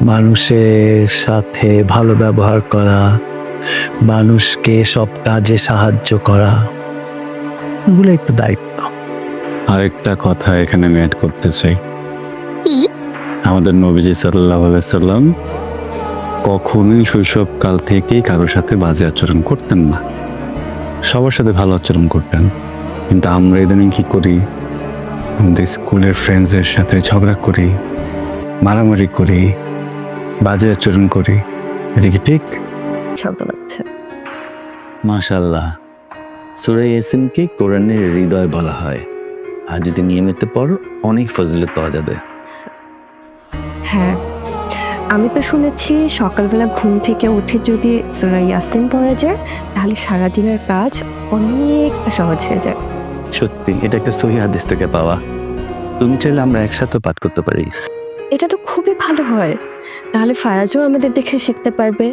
মানুষের সাথে ভালো ব্যবহার করা, মানুষকে সব কাজে সাহায্য করা, এগুলোই তো দায়িত্ব। আরেকটা কথা এখানে আমি অ্যাড করতে চাই। কি? আমাদের নবীজি সাল্লাল্লাহু আলাইহি সাল্লাম কখনোই শৈশবকাল থেকেই কারোর সাথে বাজে আচরণ করতেন না, সবার সাথে ভালো আচরণ করতেন। কিন্তু আমরা ইদানিং কি করি, আমাদের স্কুলের ফ্রেন্ডসদের সাথে ঝগড়া করি, মারামারি করি, বাজে আচরণ করি। এটা কি ঠিক? শব্দ লাগছে। মাশাআল্লাহ, সূরা ইয়াসিনকে কোরআনের হৃদয় বলা হয়, আর যদি নিয়মিত পড়ো অনেক ফজিলত পাওয়া যাবে। হ্যাঁ, আমি তো শুনেছি সকালবেলা ঘুম থেকে উঠে যদি সূরা ইয়াসিন পড়া যায় তাহলে সারাদিনের কাজ অনেকটা সহজ হয়ে যায়। সত্যি এটা একটা সহিহ হাদিস থেকে পাওয়া। তুমি চাইলে আমরা একসাথে পাঠ করতে পারি। এটা তো খুবই ভালো হয়, তাহলে ফায়াজও আমাদের দেখে শিখতে পারবে,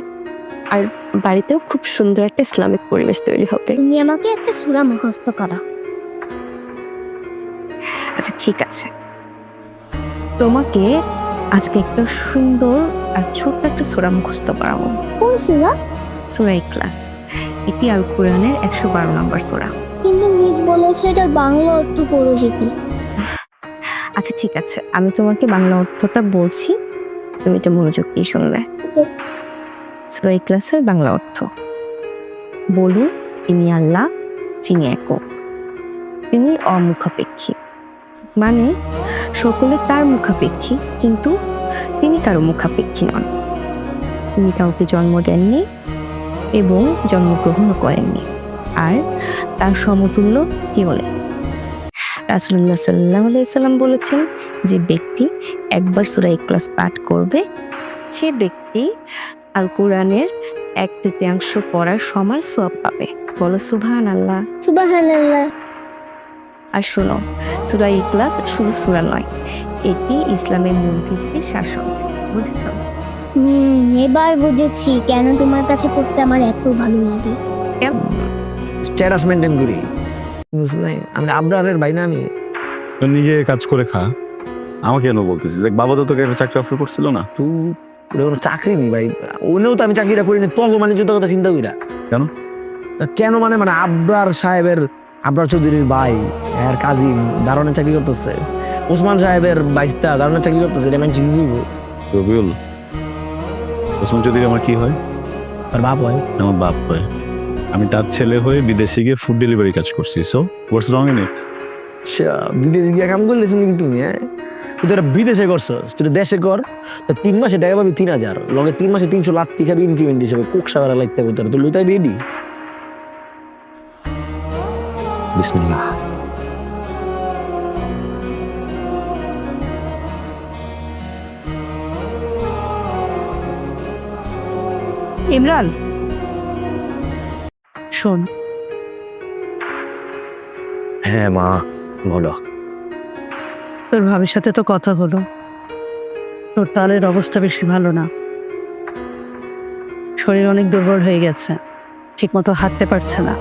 আর বাড়িতেও খুব সুন্দর একটা ইসলামিক পরিবেশ তৈরি হবে। তুমি আমাকে একটা সূরা মুখস্থ করা। আচ্ছা ঠিক আছে, তোমাকে আজকে একটা সুন্দর আর ছোট্ট একটা সূরা মুখস্থ করাবো। কোন সূরা? সূরা ইখলাস। এটি আল কোরআনের 112 নম্বর সূরা। কিন্তু মিস বলেছে এটার বাংলা অর্থ পড়ো যেটি। আচ্ছা ঠিক আছে, আমি তোমাকে বাংলা অর্থটা বলছি, তুমি এটা মনোযোগ দিয়ে শুনবে। সূরা ইখলাসের বাংলা অর্থ: বলুন তিনি আল্লাহ, যিনি একক, তিনি অমুখাপেক্ষী। মানে সকলে তার মুখাপেক্ষী, কিন্তু তিনি কারো মুখাপেক্ষী নন। তিনি কাউকে জন্ম দেননি এবং জন্মগ্রহণও করেননি, আর তার সমতুল্য কেউ নেই। রাসূলুল্লাহ সাল্লাল্লাহু আলাইহি সাল্লাম বলেছেন, যে ব্যক্তি একবার সূরা ইখলাস পাঠ করবে সে ব্যক্তি আল কোরআনের 1/3 পড়ার সমান সওয়াব পাবে। বলো সুবহানাল্লাহ। সুবহানাল্লাহ। আর শোনো, সূরা ইখলাস শুধু সূরা নয়, এটি ইসলামের মূল ভিত্তির শাসন। বুঝেছো? এবার বুঝেছি কেন তোমার কাছে পড়তে আমার এত ভালো লাগে। স্ট্যাটাস মেনটেন করি, বুঝলে? আমি আবরারের ভাই না আমি। তো নিজে কাজ করে খা, আমাকে কেন বলতেছিস? দেখ, বাবা তো তোকে একটা চাকরি অফার করছিল না? তুই কোনো চাকরি নেই ভাই, ওনেও তো আমি চাকরিটা করি না। তখন মানে যত কথা চিন্তা কইরা কেন? কেন মানে মানে আবরার সাহেবের, আবরার চৌধুরীর ভাই এর কাজিন দারোয়ানের চাকরি করতেছে, ওসমান সাহেবের বাইস্তা দারোয়ানের চাকরি করতেছে। এটা মানে কি বলবো? রবিউল, ওসমান চৌধুরী আমার কি হয়? আর বাপ হয়। আমার বাপ হয়। আমি তার ছেলে হয়ে বিদেশে গিয়ে ফুড ডেলিভারি কাজ করছি। So what's wrong in it? বিদেশে গিয়ে কাম করলেছ নাকি তুমি? হ্যাঁ, তুই তো বিদেশে করছস, তুই দেশে কর। তো 3 মাসে টাকা পাবি 3000, লগে 3 মাসে 300 লাখ টাকা ইনক্রিমেন্ট হিসেবে কোক সাবারা লাগতে করতে তুই লুতাই রেডি। বিসমিল্লাহ। ইমরান, শোন। হ্যাঁ মা, বলো। তোর ভাবির সাথে তো কথা হলো, তোর তালের অবস্থা বেশি ভালো না, শরীর অনেক দুর্বল হয়ে গেছে, ঠিকমতো হাঁটতে পারছে না,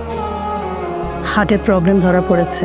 হার্টের প্রবলেম ধরা পড়েছে।